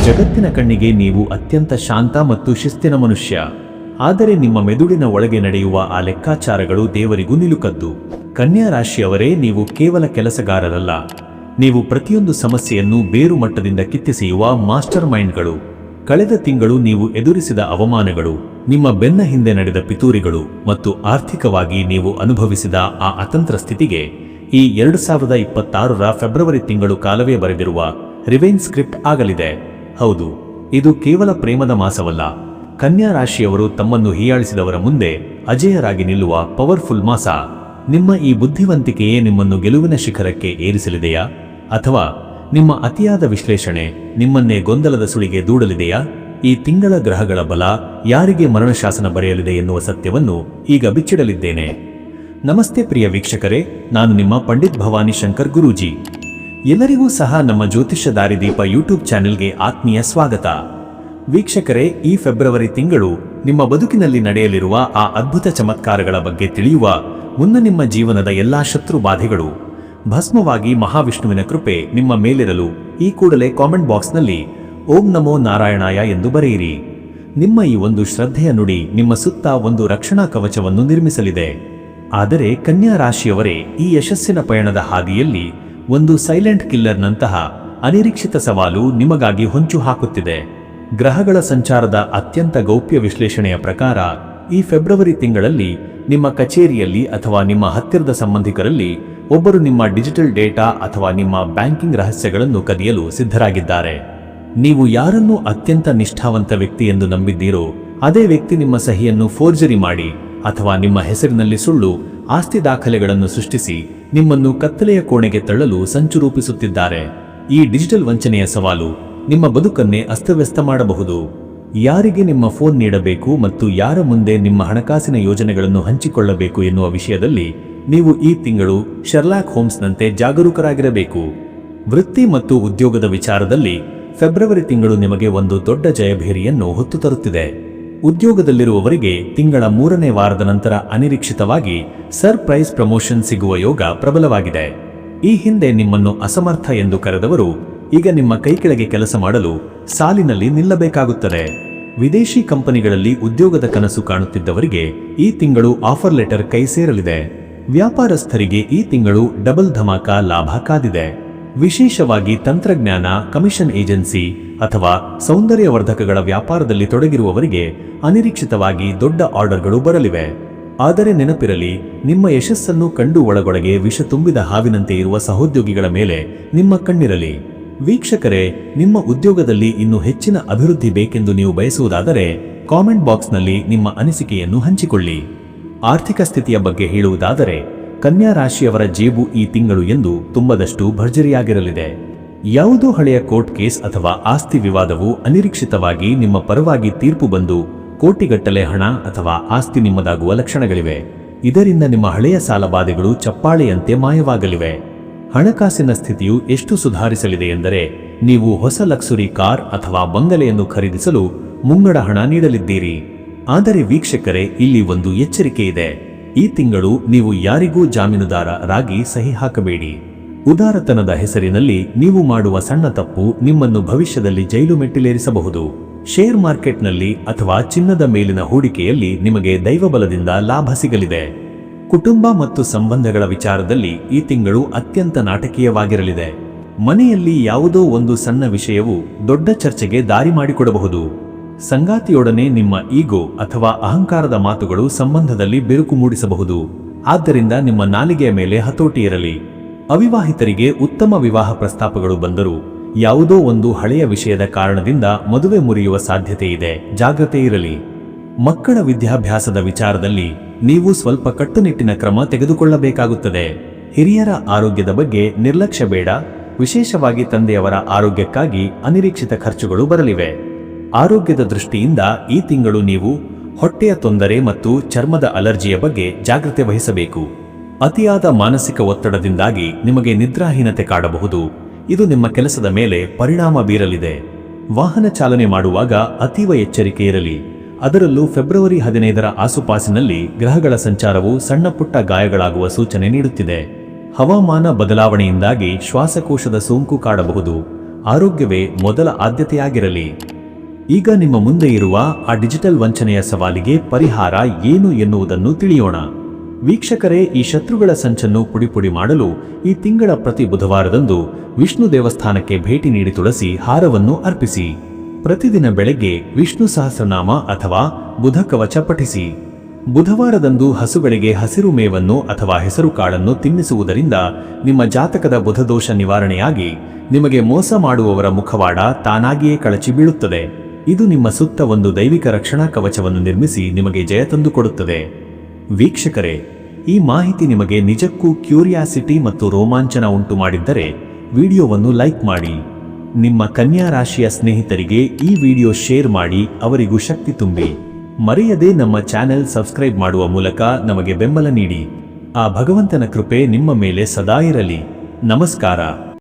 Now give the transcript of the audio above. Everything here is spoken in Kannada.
ಜಗತ್ತಿನ ಕಣ್ಣಿಗೆ ನೀವು ಅತ್ಯಂತ ಶಾಂತ ಮತ್ತು ಶಿಸ್ತಿನ ಮನುಷ್ಯ. ಆದರೆ ನಿಮ್ಮ ಮೆದುಳಿನ ಒಳಗೆ ನಡೆಯುವ ಆ ಲೆಕ್ಕಾಚಾರಗಳು ದೇವರಿಗೂ ನಿಲುಕದ್ದು. ಕನ್ಯಾ ರಾಶಿಯವರೇ, ನೀವು ಕೇವಲ ಕೆಲಸಗಾರರಲ್ಲ, ನೀವು ಪ್ರತಿಯೊಂದು ಸಮಸ್ಯೆಯನ್ನು ಬೇರು ಮಟ್ಟದಿಂದ ಕಿತ್ತೆಸೆಯುವ ಮಾಸ್ಟರ್ ಮೈಂಡ್ಗಳು. ಕಳೆದ ತಿಂಗಳು ನೀವು ಎದುರಿಸಿದ ಅವಮಾನಗಳು, ನಿಮ್ಮ ಬೆನ್ನ ಹಿಂದೆ ನಡೆದ ಪಿತೂರಿಗಳು ಮತ್ತು ಆರ್ಥಿಕವಾಗಿ ನೀವು ಅನುಭವಿಸಿದ ಆ ಅತಂತ್ರ ಸ್ಥಿತಿಗೆ ಈ 2026ರ ಫೆಬ್ರವರಿ ತಿಂಗಳು ಕಾಲವೇ ಬರೆದಿರುವ ರಿವೆಂಜ್ ಸ್ಕ್ರಿಪ್ಟ್ ಆಗಲಿದೆ. ಹೌದು, ಇದು ಕೇವಲ ಪ್ರೇಮದ ಮಾಸವಲ್ಲ. ಕನ್ಯಾ ರಾಶಿಯವರು ತಮ್ಮನ್ನು ಹೀಯಾಳಿಸಿದವರ ಮುಂದೆ ಅಜೇಯರಾಗಿ ನಿಲ್ಲುವ ಪವರ್ಫುಲ್ ಮಾಸ. ನಿಮ್ಮ ಈ ಬುದ್ಧಿವಂತಿಕೆಯೇ ನಿಮ್ಮನ್ನು ಗೆಲುವಿನ ಶಿಖರಕ್ಕೆ ಏರಿಸಲಿದೆಯಾ, ಅಥವಾ ನಿಮ್ಮ ಅತಿಯಾದ ವಿಶ್ಲೇಷಣೆ ನಿಮ್ಮನ್ನೇ ಗೊಂದಲದ ಸುಳಿಗೆ ದೂಡಲಿದೆಯಾ? ಈ ತಿಂಗಳ ಗ್ರಹಗಳ ಬಲ ಯಾರಿಗೆ ಮರಣಶಾಸನ ಬರೆಯಲಿದೆ ಎನ್ನುವ ಸತ್ಯವನ್ನು ಈಗ ಬಿಚ್ಚಿಡಲಿದ್ದೇನೆ. ನಮಸ್ತೆ ಪ್ರಿಯ ವೀಕ್ಷಕರೇ, ನಾನು ನಿಮ್ಮ ಪಂಡಿತ್ ಭವಾನಿ ಶಂಕರ್ ಗುರೂಜಿ. ಎಲ್ಲರಿಗೂ ಸಹ ನಮ್ಮ ಜ್ಯೋತಿಷ್ಯ ದಾರಿದೀಪ ಯೂಟ್ಯೂಬ್ ಚಾನೆಲ್ಗೆ ಆತ್ಮೀಯ ಸ್ವಾಗತ. ವೀಕ್ಷಕರೇ, ಈ ಫೆಬ್ರವರಿ ತಿಂಗಳು ನಿಮ್ಮ ಬದುಕಿನಲ್ಲಿ ನಡೆಯಲಿರುವ ಆ ಅದ್ಭುತ ಚಮತ್ಕಾರಗಳ ಬಗ್ಗೆ ತಿಳಿಯುವ ಮುನ್ನ ನಿಮ್ಮ ಜೀವನದ ಎಲ್ಲಾ ಶತ್ರು ಬಾಧೆಗಳು ಭಸ್ಮವಾಗಿ ಮಹಾವಿಷ್ಣುವಿನ ಕೃಪೆ ನಿಮ್ಮ ಮೇಲಿರಲು ಈ ಕೂಡಲೇ ಕಾಮೆಂಟ್ ಬಾಕ್ಸ್ನಲ್ಲಿ ಓಂ ನಮೋ ನಾರಾಯಣಾಯ ಎಂದು ಬರೆಯಿರಿ. ನಿಮ್ಮ ಈ ಒಂದು ಶ್ರದ್ಧೆಯ ನುಡಿ ನಿಮ್ಮ ಸುತ್ತ ಒಂದು ರಕ್ಷಣಾ ಕವಚವನ್ನು ನಿರ್ಮಿಸಲಿದೆ. ಆದರೆ ಕನ್ಯಾ ರಾಶಿಯವರೇ, ಈ ಯಶಸ್ಸಿನ ಪಯಣದ ಹಾದಿಯಲ್ಲಿ ಒಂದು ಸೈಲೆಂಟ್ ಕಿಲ್ಲರ್ನಂತಹ ಅನಿರೀಕ್ಷಿತ ಸವಾಲು ನಿಮಗಾಗಿ ಹೊಂಚು ಹಾಕುತ್ತಿದೆ. ಗ್ರಹಗಳ ಸಂಚಾರದ ಅತ್ಯಂತ ಗೌಪ್ಯ ವಿಶ್ಲೇಷಣೆಯ ಪ್ರಕಾರ ಈ ಫೆಬ್ರವರಿ ತಿಂಗಳಲ್ಲಿ ನಿಮ್ಮ ಕಚೇರಿಯಲ್ಲಿ ಅಥವಾ ನಿಮ್ಮ ಹತ್ತಿರದ ಸಂಬಂಧಿಕರಲ್ಲಿ ಒಬ್ಬರು ನಿಮ್ಮ ಡಿಜಿಟಲ್ ಡೇಟಾ ಅಥವಾ ನಿಮ್ಮ ಬ್ಯಾಂಕಿಂಗ್ ರಹಸ್ಯಗಳನ್ನು ಕದಿಯಲು ಸಿದ್ಧರಾಗಿದ್ದಾರೆ. ನೀವು ಯಾರನ್ನು ಅತ್ಯಂತ ನಿಷ್ಠಾವಂತ ವ್ಯಕ್ತಿ ಎಂದು ನಂಬಿದ್ದೀರೋ ಅದೇ ವ್ಯಕ್ತಿ ನಿಮ್ಮ ಸಹಿಯನ್ನು ಫೋರ್ಜರಿ ಮಾಡಿ ಅಥವಾ ನಿಮ್ಮ ಹೆಸರಿನಲ್ಲಿ ಸುಳ್ಳು ಆಸ್ತಿ ದಾಖಲೆಗಳನ್ನು ಸೃಷ್ಟಿಸಿ ನಿಮ್ಮನ್ನು ಕತ್ತಲೆಯ ಕೋಣೆಗೆ ತಳ್ಳಲು ಸಂಚು ರೂಪಿಸುತ್ತಿದ್ದಾರೆ. ಈ ಡಿಜಿಟಲ್ ವಂಚನೆಯ ಸವಾಲು ನಿಮ್ಮ ಬದುಕನ್ನೇ ಅಸ್ತವ್ಯಸ್ತ ಮಾಡಬಹುದು. ಯಾರಿಗೆ ನಿಮ್ಮ ಫೋನ್ ನೀಡಬೇಕು ಮತ್ತು ಯಾರ ಮುಂದೆ ನಿಮ್ಮ ಹಣಕಾಸಿನ ಯೋಜನೆಗಳನ್ನು ಹಂಚಿಕೊಳ್ಳಬೇಕು ಎನ್ನುವ ವಿಷಯದಲ್ಲಿ ನೀವು ಈ ತಿಂಗಳು ಶರ್ಲಾಕ್ ಹೋಮ್ಸ್ನಂತೆ ಜಾಗರೂಕರಾಗಿರಬೇಕು. ವೃತ್ತಿ ಮತ್ತು ಉದ್ಯೋಗದ ವಿಚಾರದಲ್ಲಿ ಫೆಬ್ರವರಿ ತಿಂಗಳು ನಿಮಗೆ ಒಂದು ದೊಡ್ಡ ಜಯಭೇರಿಯನ್ನು ಹೊತ್ತು ತರುತ್ತಿದೆ. ಉದ್ಯೋಗದಲ್ಲಿರುವವರಿಗೆ ತಿಂಗಳ 3ನೇ ವಾರದ ನಂತರ ಅನಿರೀಕ್ಷಿತವಾಗಿ ಸರ್ಪ್ರೈಸ್ ಪ್ರಮೋಷನ್ ಸಿಗುವ ಯೋಗ ಪ್ರಬಲವಾಗಿದೆ. ಈ ಹಿಂದೆ ನಿಮ್ಮನ್ನು ಅಸಮರ್ಥ ಎಂದು ಕರೆದವರು ಈಗ ನಿಮ್ಮ ಕೈಕೆಳಗೆ ಕೆಲಸ ಮಾಡಲು ಸಾಲಿನಲ್ಲಿ ನಿಲ್ಲಬೇಕಾಗುತ್ತದೆ. ವಿದೇಶಿ ಕಂಪನಿಗಳಲ್ಲಿ ಉದ್ಯೋಗದ ಕನಸು ಕಾಣುತ್ತಿದ್ದವರಿಗೆ ಈ ತಿಂಗಳು ಆಫರ್ ಲೆಟರ್ ಕೈ ಸೇರಲಿದೆ. ವ್ಯಾಪಾರಸ್ಥರಿಗೆ ಈ ತಿಂಗಳು ಡಬಲ್ ಧಮಾಕ ಲಾಭ ಕಾದಿದೆ. ವಿಶೇಷವಾಗಿ ತಂತ್ರಜ್ಞಾನ, ಕಮಿಷನ್ ಏಜೆನ್ಸಿ ಅಥವಾ ಸೌಂದರ್ಯವರ್ಧಕಗಳ ವ್ಯಾಪಾರದಲ್ಲಿ ತೊಡಗಿರುವವರಿಗೆ ಅನಿರೀಕ್ಷಿತವಾಗಿ ದೊಡ್ಡ ಆರ್ಡರ್ಗಳು ಬರಲಿವೆ. ಆದರೆ ನೆನಪಿರಲಿ, ನಿಮ್ಮ ಯಶಸ್ಸನ್ನು ಕಂಡು ಒಳಗೊಳಗೆ ವಿಷ ತುಂಬಿದ ಹಾವಿನಂತೆ ಇರುವ ಸಹೋದ್ಯೋಗಿಗಳ ಮೇಲೆ ನಿಮ್ಮ ಕಣ್ಣಿರಲಿ. ವೀಕ್ಷಕರೇ, ನಿಮ್ಮ ಉದ್ಯೋಗದಲ್ಲಿ ಇನ್ನೂ ಹೆಚ್ಚಿನ ಅಭಿವೃದ್ಧಿ ಬೇಕೆಂದು ನೀವು ಬಯಸುವುದಾದರೆ ಕಾಮೆಂಟ್ ಬಾಕ್ಸ್ನಲ್ಲಿ ನಿಮ್ಮ ಅನಿಸಿಕೆಯನ್ನು ಹಂಚಿಕೊಳ್ಳಿ. ಆರ್ಥಿಕ ಸ್ಥಿತಿಯ ಬಗ್ಗೆ ಹೇಳುವುದಾದರೆ ಕನ್ಯಾ ರಾಶಿಯವರ ಜೇಬು ಈ ತಿಂಗಳು ಎಂದು ತುಂಬದಷ್ಟು ಭರ್ಜರಿಯಾಗಿರಲಿದೆ. ಯಾವುದೋ ಹಳೆಯ ಕೋರ್ಟ್ ಕೇಸ್ ಅಥವಾ ಆಸ್ತಿ ವಿವಾದವು ಅನಿರೀಕ್ಷಿತವಾಗಿ ನಿಮ್ಮ ಪರವಾಗಿ ತೀರ್ಪು ಬಂದು ಕೋಟಿಗಟ್ಟಲೆ ಹಣ ಅಥವಾ ಆಸ್ತಿ ನಿಮ್ಮದಾಗುವ ಲಕ್ಷಣಗಳಿವೆ. ಇದರಿಂದ ನಿಮ್ಮ ಹಳೆಯ ಸಾಲಬಾಧೆಗಳು ಚಪ್ಪಾಳೆಯಂತೆ ಮಾಯವಾಗಲಿವೆ. ಹಣಕಾಸಿನ ಸ್ಥಿತಿಯು ಎಷ್ಟು ಸುಧಾರಿಸಲಿದೆ ಎಂದರೆ ನೀವು ಹೊಸ ಲಕ್ಸುರಿ ಕಾರ್ ಅಥವಾ ಬಂಗಲೆಯನ್ನು ಖರೀದಿಸಲು ಮುಂಗಡ ಹಣ ನೀಡಲಿದ್ದೀರಿ. ಆದರೆ ವೀಕ್ಷಕರೇ, ಇಲ್ಲಿ ಒಂದು ಎಚ್ಚರಿಕೆ ಇದೆ. ಈ ತಿಂಗಳು ನೀವು ಯಾರಿಗೂ ಜಾಮೀನುದಾರರಾಗಿ ಸಹಿ ಹಾಕಬೇಡಿ. ಉದಾರತನದ ಹೆಸರಿನಲ್ಲಿ ನೀವು ಮಾಡುವ ಸಣ್ಣ ತಪ್ಪು ನಿಮ್ಮನ್ನು ಭವಿಷ್ಯದಲ್ಲಿ ಜೈಲು ಮೆಟ್ಟಿಲೇರಿಸಬಹುದು. ಶೇರ್ ಮಾರ್ಕೆಟ್ನಲ್ಲಿ ಅಥವಾ ಚಿನ್ನದ ಮೇಲಿನ ಹೂಡಿಕೆಯಲ್ಲಿ ನಿಮಗೆ ದೈವಬಲದಿಂದ ಲಾಭ ಸಿಗಲಿದೆ. ಕುಟುಂಬ ಮತ್ತು ಸಂಬಂಧಗಳ ವಿಚಾರದಲ್ಲಿ ಈ ತಿಂಗಳು ಅತ್ಯಂತ ನಾಟಕೀಯವಾಗಿರಲಿದೆ. ಮನೆಯಲ್ಲಿ ಯಾವುದೋ ಒಂದು ಸಣ್ಣ ವಿಷಯವು ದೊಡ್ಡ ಚರ್ಚೆಗೆ ದಾರಿ ಮಾಡಿಕೊಡಬಹುದು. ಸಂಗಾತಿಯೊಡನೆ ನಿಮ್ಮ ಈಗೋ ಅಥವಾ ಅಹಂಕಾರದ ಮಾತುಗಳು ಸಂಬಂಧದಲ್ಲಿ ಬಿರುಕು ಮೂಡಿಸಬಹುದು. ಆದ್ದರಿಂದ ನಿಮ್ಮ ನಾಲಿಗೆಯ ಮೇಲೆ ಹತೋಟಿ ಇರಲಿ. ಅವಿವಾಹಿತರಿಗೆ ಉತ್ತಮ ವಿವಾಹ ಪ್ರಸ್ತಾಪಗಳು ಬಂದರೂ ಯಾವುದೋ ಒಂದು ಹಳೆಯ ವಿಷಯದ ಕಾರಣದಿಂದ ಮದುವೆ ಮುರಿಯುವ ಸಾಧ್ಯತೆ ಇದೆ, ಜಾಗ್ರತೆ ಇರಲಿ. ಮಕ್ಕಳ ವಿದ್ಯಾಭ್ಯಾಸದ ವಿಚಾರದಲ್ಲಿ ನೀವು ಸ್ವಲ್ಪ ಕಟ್ಟುನಿಟ್ಟಿನ ಕ್ರಮ ತೆಗೆದುಕೊಳ್ಳಬೇಕಾಗುತ್ತದೆ. ಹಿರಿಯರ ಆರೋಗ್ಯದ ಬಗ್ಗೆ ನಿರ್ಲಕ್ಷ್ಯ ಬೇಡ. ವಿಶೇಷವಾಗಿ ತಂದೆಯವರ ಆರೋಗ್ಯಕ್ಕಾಗಿ ಅನಿರೀಕ್ಷಿತ ಖರ್ಚುಗಳು ಬರಲಿವೆ. ಆರೋಗ್ಯದ ದೃಷ್ಟಿಯಿಂದ ಈ ತಿಂಗಳು ನೀವು ಹೊಟ್ಟೆಯ ತೊಂದರೆ ಮತ್ತು ಚರ್ಮದ ಅಲರ್ಜಿಯ ಬಗ್ಗೆ ಜಾಗ್ರತೆ ವಹಿಸಬೇಕು. ಅತಿಯಾದ ಮಾನಸಿಕ ಒತ್ತಡದಿಂದಾಗಿ ನಿಮಗೆ ನಿದ್ರಾಹೀನತೆ ಕಾಡಬಹುದು. ಇದು ನಿಮ್ಮ ಕೆಲಸದ ಮೇಲೆ ಪರಿಣಾಮ ಬೀರಲಿದೆ. ವಾಹನ ಚಾಲನೆ ಮಾಡುವಾಗ ಅತೀವ ಎಚ್ಚರಿಕೆ ಇರಲಿ. ಅದರಲ್ಲೂ ಫೆಬ್ರವರಿ 15ರ ಆಸುಪಾಸಿನಲ್ಲಿ ಗ್ರಹಗಳ ಸಂಚಾರವು ಸಣ್ಣ ಪುಟ್ಟ ಗಾಯಗಳಾಗುವ ಸೂಚನೆ ನೀಡುತ್ತಿದೆ. ಹವಾಮಾನ ಬದಲಾವಣೆಯಿಂದಾಗಿ ಶ್ವಾಸಕೋಶದ ಸೋಂಕು ಕಾಡಬಹುದು. ಆರೋಗ್ಯವೇ ಮೊದಲ ಆದ್ಯತೆಯಾಗಿರಲಿ. ಈಗ ನಿಮ್ಮ ಮುಂದೆ ಇರುವ ಆ ಡಿಜಿಟಲ್ ವಂಚನೆಯ ಸವಾಲಿಗೆ ಪರಿಹಾರ ಏನು ಎನ್ನುವುದನ್ನು ತಿಳಿಯೋಣ. ವೀಕ್ಷಕರೇ, ಈ ಶತ್ರುಗಳ ಸಂಚನ್ನು ಪುಡಿಪುಡಿ ಮಾಡಲು ಈ ತಿಂಗಳ ಪ್ರತಿ ಬುಧವಾರದಂದು ವಿಷ್ಣು ದೇವಸ್ಥಾನಕ್ಕೆ ಭೇಟಿ ನೀಡಿ ತುಳಸಿ ಹಾರವನ್ನು ಅರ್ಪಿಸಿ. ಪ್ರತಿದಿನ ಬೆಳಗ್ಗೆ ವಿಷ್ಣು ಸಹಸ್ರನಾಮ ಅಥವಾ ಬುಧ ಕವಚ ಪಠಿಸಿ. ಬುಧವಾರದಂದು ಹಸುಗಳಿಗೆ ಹಸಿರು ಮೇವನ್ನು ಅಥವಾ ಹೆಸರು ಕಾಳನ್ನು ತಿನ್ನಿಸುವುದರಿಂದ ನಿಮ್ಮ ಜಾತಕದ ಬುಧದೋಷ ನಿವಾರಣೆಯಾಗಿ ನಿಮಗೆ ಮೋಸ ಮಾಡುವವರ ಮುಖವಾಡ ತಾನಾಗಿಯೇ ಕಳಚಿ ಬೀಳುತ್ತದೆ. ಇದು ನಿಮ್ಮ ಸುತ್ತ ಒಂದು ದೈವಿಕ ರಕ್ಷಣಾ ಕವಚವನ್ನು ನಿರ್ಮಿಸಿ ನಿಮಗೆ ಜಯ ತಂದುಕೊಡುತ್ತದೆ. ವೀಕ್ಷಕರೇ, ಈ ಮಾಹಿತಿ ನಿಮಗೆ ನಿಜಕ್ಕೂ ಕ್ಯೂರಿಯಾಸಿಟಿ ಮತ್ತು ರೋಮಾಂಚನ ಉಂಟು ಮಾಡಿದ್ದರೆ ವಿಡಿಯೋವನ್ನು ಲೈಕ್ ಮಾಡಿ. ನಿಮ್ಮ ಕನ್ಯಾ ರಾಶಿಯ ಸ್ನೇಹಿತರಿಗೆ ಈ ವಿಡಿಯೋ ಶೇರ್ ಮಾಡಿ, ಅವರಿಗೂ ಶಕ್ತಿ ತುಂಬಿ. ಮರೆಯದೆ ನಮ್ಮ ಚಾನೆಲ್ ಸಬ್ಸ್ಕ್ರೈಬ್ ಮಾಡುವ ಮೂಲಕ ನಮಗೆ ಬೆಂಬಲ ನೀಡಿ. ಆ ಭಗವಂತನ ಕೃಪೆ ನಿಮ್ಮ ಮೇಲೆ ಸದಾ ಇರಲಿ. ನಮಸ್ಕಾರ.